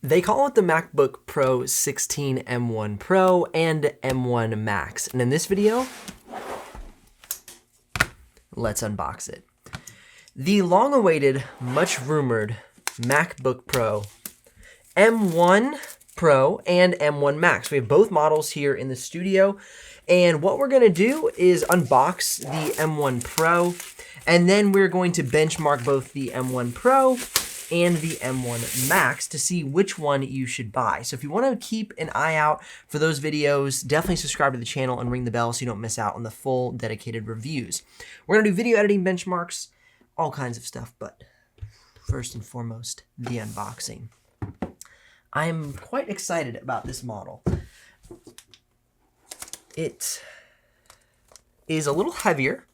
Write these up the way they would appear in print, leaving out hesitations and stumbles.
They call it the MacBook Pro 16 M1 Pro and M1 Max. And in this video, let's unbox it. The long-awaited, much rumored MacBook Pro M1 Pro and M1 Max. We have both models here in the studio. And what we're gonna do is unbox the M1 Pro, and then we're going to benchmark both the M1 Pro and the M1 Max to see which one you should buy. So if you want to keep an eye out for those videos, definitely subscribe to the channel and ring the bell so you don't miss out on the full dedicated reviews. We're gonna do video editing benchmarks, all kinds of stuff, but first and foremost, the unboxing. I'm quite excited about this model. It is a little heavier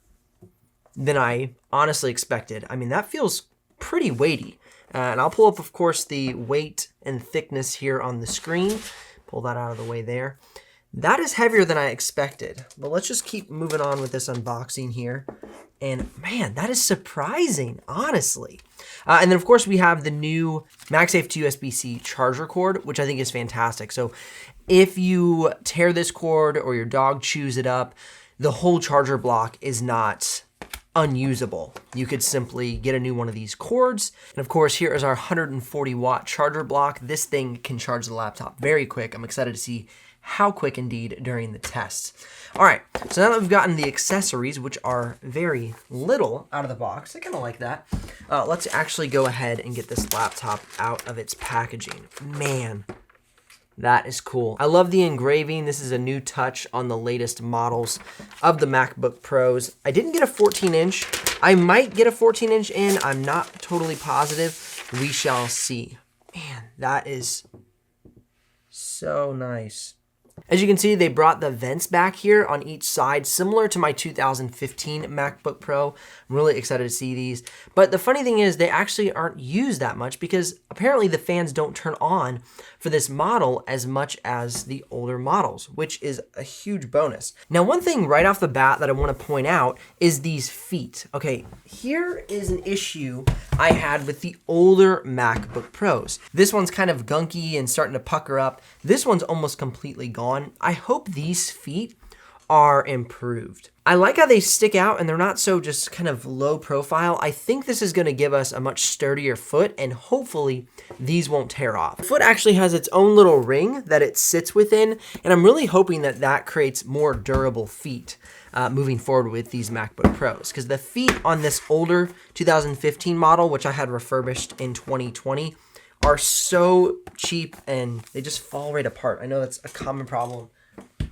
than I honestly expected. I mean, that feels pretty weighty. And I'll pull up, of course, the weight and thickness here on the screen. Pull that out of the way there. That is heavier than I expected. But let's just keep moving on with this unboxing here. And man, that is surprising, honestly. And then, of course, we have the new MagSafe to USB-C charger cord, which I think is fantastic. So if you tear this cord or your dog chews it up, the whole charger block is not unusable. You could simply get a new one of these cords. And of course, here is our 140-watt charger block. This thing can charge the laptop very quick. I'm excited to see how quick indeed during the test. All right, so now that we've gotten the accessories, which are very little out of the box, I kind of like that. Let's actually go ahead and get this laptop out of its packaging. Man, that is cool. I love the engraving. This is a new touch on the latest models of the MacBook Pros. I didn't get a 14-inch. I might get a 14-inch in. I'm not totally positive. We shall see. Man, that is so nice. As you can see, they brought the vents back here on each side, similar to my 2015 MacBook Pro. I'm really excited to see these. But the funny thing is they actually aren't used that much because apparently the fans don't turn on for this model as much as the older models, which is a huge bonus. Now, one thing right off the bat that I want to point out is these feet. Okay, here is an issue I had with the older MacBook Pros. This one's kind of gunky and starting to pucker up. This one's almost completely gone. I hope these feet are improved. I like how they stick out and they're not so just kind of low profile. I think this is going to give us a much sturdier foot and hopefully these won't tear off. The foot actually has its own little ring that it sits within, and I'm really hoping that that creates more durable feet moving forward with these MacBook Pros, because the feet on this older 2015 model, which I had refurbished in 2020, are so cheap and they just fall right apart. I know that's a common problem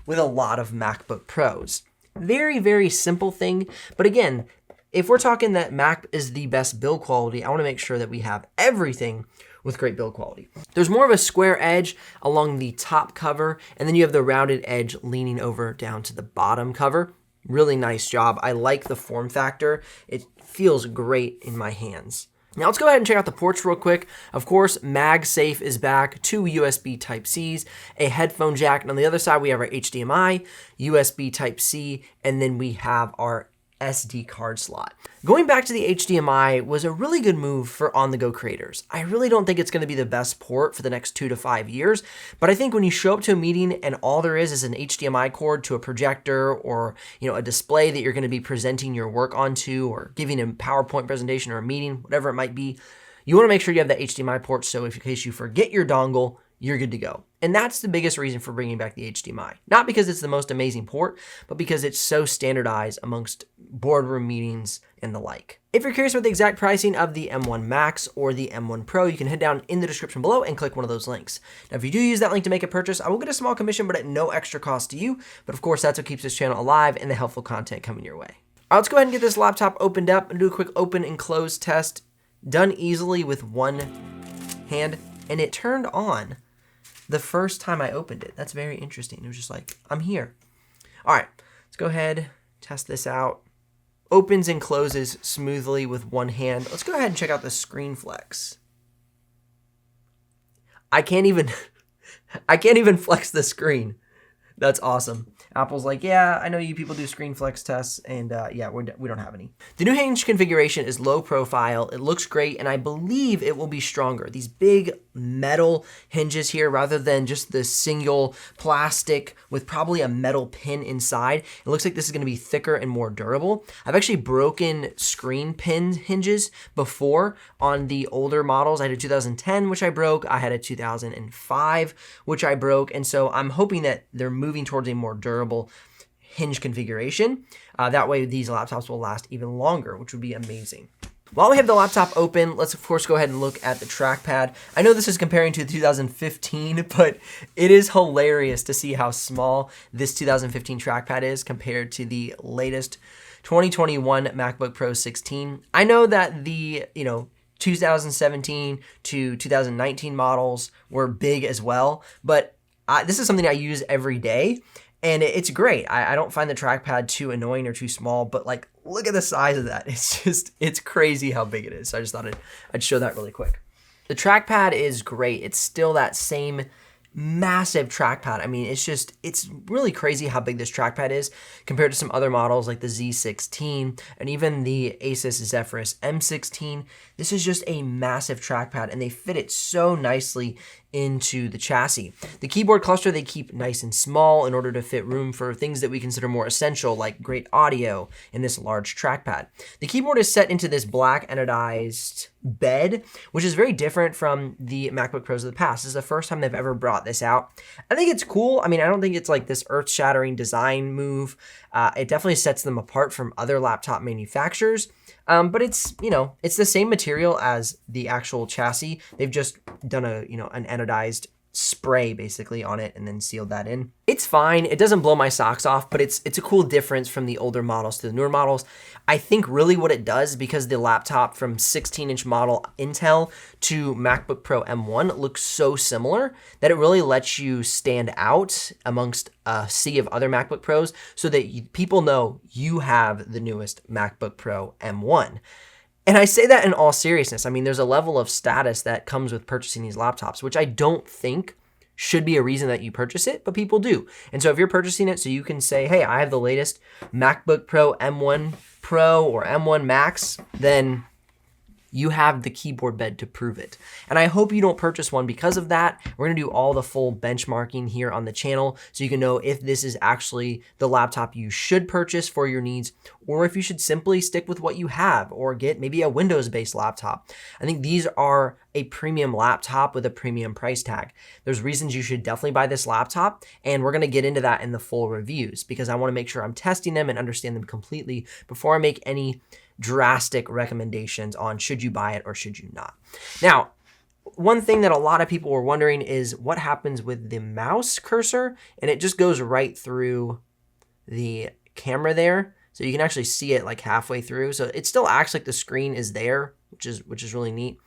with a lot of MacBook Pros. Very, very simple thing. But again, if we're talking that Mac is the best build quality, I want to make sure that we have everything with great build quality. There's more of a square edge along the top cover, and then you have the rounded edge leaning over down to the bottom cover. Really nice job. I like the form factor. It feels great in my hands. Now let's go ahead and check out the ports real quick. Of course, MagSafe is back, 2 USB Type-Cs, a headphone jack, and on the other side we have our HDMI, USB Type-C, and then we have our SD card slot. Going back to the HDMI was a really good move for on-the-go creators. I really don't think it's going to be the best port for the next 2 to 5 years, but I think when you show up to a meeting and all there is an HDMI cord to a projector or a display that you're going to be presenting your work onto or giving a PowerPoint presentation or a meeting, whatever it might be, you want to make sure you have that HDMI port so if in case you forget your dongle, you're good to go. And that's the biggest reason for bringing back the HDMI. Not because it's the most amazing port, but because it's so standardized amongst boardroom meetings and the like. If you're curious about the exact pricing of the M1 Max or the M1 Pro, you can head down in the description below and click one of those links. Now, if you do use that link to make a purchase, I will get a small commission, but at no extra cost to you. But of course, that's what keeps this channel alive and the helpful content coming your way. All right, let's go ahead and get this laptop opened up and do a quick open and close test. Done easily with one hand, and it turned on the first time I opened it. That's very interesting. It was just like, I'm here. All right, let's go ahead, test this out. Opens and closes smoothly with one hand. Let's go ahead and check out the screen flex. I can't even flex the screen. That's awesome. Apple's like, yeah, I know you people do screen flex tests, and yeah, we don't have any. The new hinge configuration is low profile. It looks great, and I believe it will be stronger. These big metal hinges here, rather than just the single plastic with probably a metal pin inside, it looks like this is going to be thicker and more durable. I've actually broken screen pin hinges before on the older models. I had a 2010, which I broke. I had a 2005, which I broke. And so I'm hoping that they're moving towards a more durable hinge configuration. That way these laptops will last even longer, which would be amazing. While we have the laptop open, let's of course go ahead and look at the trackpad. I know this is comparing to 2015, but it is hilarious to see how small this 2015 trackpad is compared to the latest 2021 MacBook Pro 16. I know that the, 2017 to 2019 models were big as well, but this is something I use every day, and it's great. I don't find the trackpad too annoying or too small, but like, look at the size of that. It's crazy how big it is. So I just thought I'd show that really quick. The trackpad is great. It's still that same massive trackpad. I mean, it's really crazy how big this trackpad is compared to some other models like the Z16 and even the Asus Zephyrus M16. This is just a massive trackpad, and they fit it so nicely into the chassis. The keyboard cluster they keep nice and small in order to fit room for things that we consider more essential, like great audio in this large trackpad. The keyboard is set into this black anodized bed, which is very different from the MacBook Pros of the past. This is the first time they've ever brought this out. I think it's cool. I mean, I don't think it's like this earth-shattering design move. It definitely sets them apart from other laptop manufacturers. But it's, it's the same material as the actual chassis. They've just done an anodized spray basically on it and then sealed that in. It's fine. It doesn't blow my socks off, but it's a cool difference from the older models to the newer models. I think really what it does, because the laptop from 16-inch model Intel to MacBook Pro M1 looks so similar, that it really lets you stand out amongst a sea of other MacBook Pros so that people know you have the newest MacBook Pro M1. And I say that in all seriousness. I mean, there's a level of status that comes with purchasing these laptops, which I don't think should be a reason that you purchase it, but people do. And so if you're purchasing it so you can say, hey, I have the latest MacBook Pro M1 Pro or M1 Max, then you have the keyboard bed to prove it. And I hope you don't purchase one because of that. We're gonna do all the full benchmarking here on the channel so you can know if this is actually the laptop you should purchase for your needs, or if you should simply stick with what you have or get maybe a Windows-based laptop. I think these are a premium laptop with a premium price tag. There's reasons you should definitely buy this laptop, and we're gonna get into that in the full reviews because I wanna make sure I'm testing them and understand them completely before I make any drastic recommendations on should you buy it or should you not. Now, one thing that a lot of people were wondering is what happens with the mouse cursor, and it just goes right through the camera there. So you can actually see it like halfway through. So it still acts like the screen is there, which is really neat.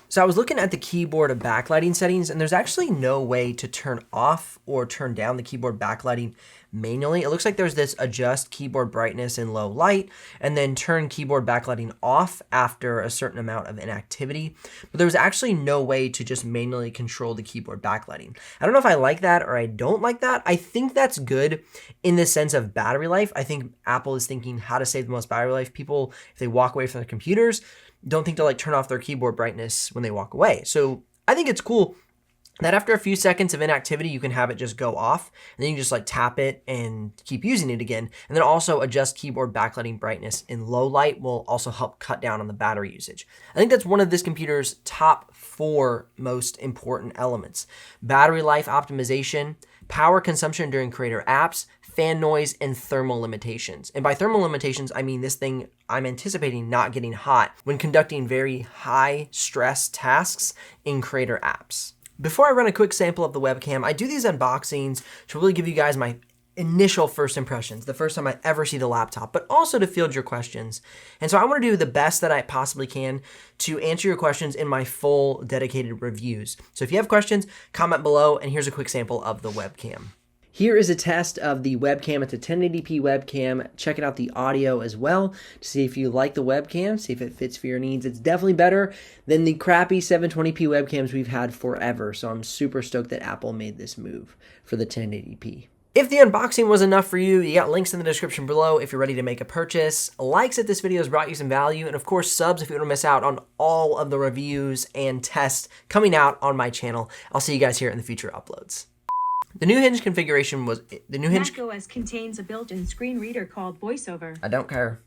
So I was looking at the keyboard backlighting settings, and there's actually no way to turn off or turn down the keyboard backlighting manually. It looks like there's this adjust keyboard brightness in low light and then turn keyboard backlighting off after a certain amount of inactivity. But there was actually no way to just manually control the keyboard backlighting. I don't know if I like that or I don't like that. I think that's good in the sense of battery life. I think Apple is thinking how to save the most battery life. People, if they walk away from their computers, don't think to like turn off their keyboard brightness when they walk away. So I think it's cool that after a few seconds of inactivity, you can have it just go off, and then you can just like tap it and keep using it again. And then also adjust keyboard backlighting brightness in low light will also help cut down on the battery usage. I think that's one of this computer's top 4 most important elements: battery life optimization, power consumption during creator apps, fan noise, and thermal limitations. And by thermal limitations, I mean this thing I'm anticipating not getting hot when conducting very high stress tasks in creator apps. Before I run a quick sample of the webcam, I do these unboxings to really give you guys my initial first impressions, the first time I ever see the laptop, but also to field your questions. And so I want to do the best that I possibly can to answer your questions in my full dedicated reviews. So if you have questions, comment below, and here's a quick sample of the webcam. Here is a test of the webcam. It's a 1080p webcam. Checking out the audio as well to see if you like the webcam, see if it fits for your needs. It's definitely better than the crappy 720p webcams we've had forever. So I'm super stoked that Apple made this move for the 1080p. If the unboxing was enough for you, you got links in the description below if you're ready to make a purchase. Likes if this video has brought you some value, and of course subs if you don't want to miss out on all of the reviews and tests coming out on my channel. I'll see you guys here in the future uploads. The new Hinge configuration was... The new Hinge... macOS contains a built-in screen reader called VoiceOver. I don't care.